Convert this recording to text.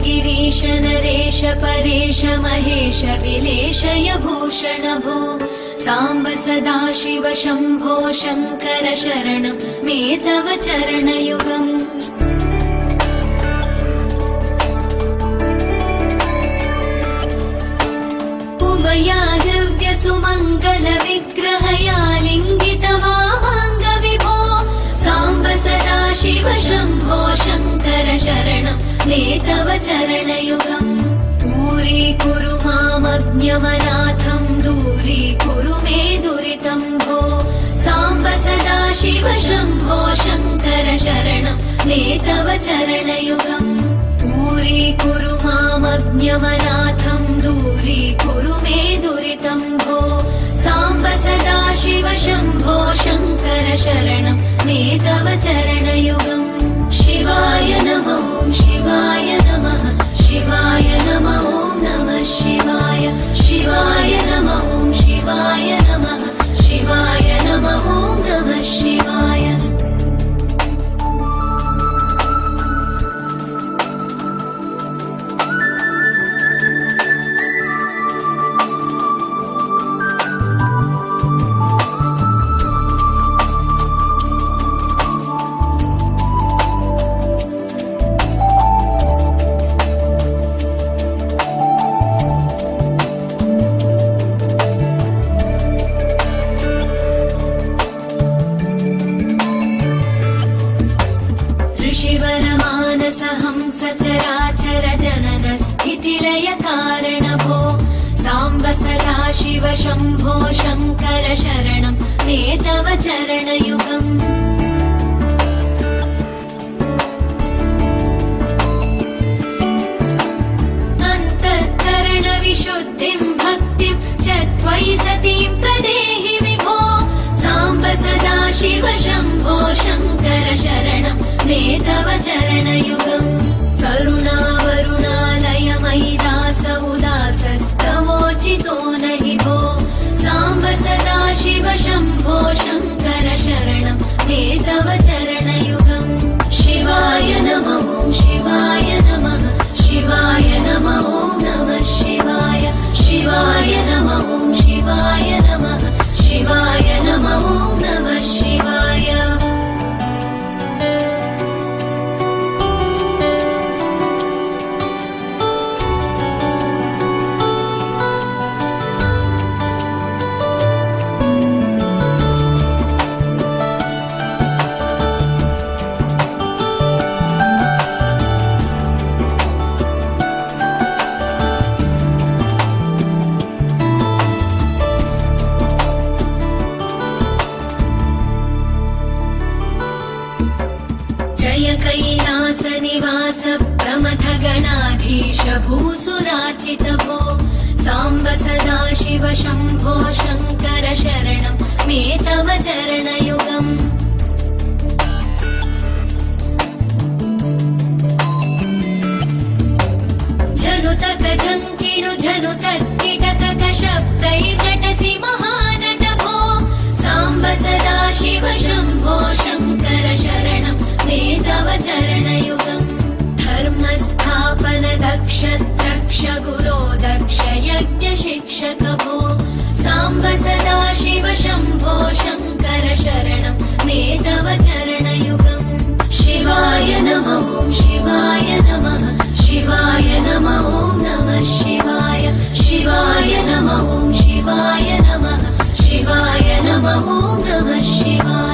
गिरीश नरेश परेश महेश विलेशय भूषण भो साम्ब सदाशिव शम्भो शङ्कर शरणं मे तव चरणयुगम् उमया दिव्य सुमङ्गल विग्रहया लिङ्गित वामाङ्ग विभो साम्ब सदाशिव शम्भो शङ्कर शरणं मे तव चरणयुगम् दूरीकुरु मामज्ञमनाथं दूरीकुरु मे दुरितं भो साम्ब सदाशिव शम्भो शङ्कर शरणं मे तव चरणयुगम् दूरीकुरु मामज्ञमनाथं दूरीकुरु मे दुरितं भो साम्ब सदाशिव शम्भो शङ्कर शरणं मे तव चरणयुगम् शिवाय नमः शिवाय नमः शिवाय नमः नमः शिवाय शिवाय नमः शिवाय नमः शिवाय नमः नमः शिवाय सचराचर जनन स्थितिलय कारण भो साम्ब सदाशिव शम्भो शङ्कर शरणं मे तव चरणयुगम् अन्तःकरण विशुद्धिं भक्तिं च त्वयि सतीं प्रदेहि विभो साम्ब सदाशिव शम्भो शङ्कर शरणं मे तव चरणयुगम् करुणावरुणालय मयि दास उदासस्तवोचितो नहि भो साम्ब सदाशिव शम्भो शङ्कर शरणं मे तव चरणयुगम् शिवाय नमः शिवाय नमः शिवाय नमः नमः शिवाय शिवाय नमः शिवाय नमः शिवाय नमः नमः शिवाय कैलास निवास प्रमथ गणाधीश भूसुराचित भो साम्ब सदाशिव शम्भो शङ्कर शरणं मे तव चरणयुगम् झनुतक झङ्किणु झनुतर्किटतक शब्दैर्नटसि महानट भो साम्ब सदाशिव शम्भो शङ्कर शरणं मे तव चरणयुगम् धर्मस्थापन दक्ष द्रक्ष गुरो दक्ष यज्ञ शिक्षक भो साम्ब सदाशिव शम्भो शङ्कर शरणं मे तव चरणयुगम् शिवाय नमः शिवाय नमः शिवाय नमः नमः शिवाय शिवाय नमः शिवाय नमः शिवाय नमः नमः शिवाय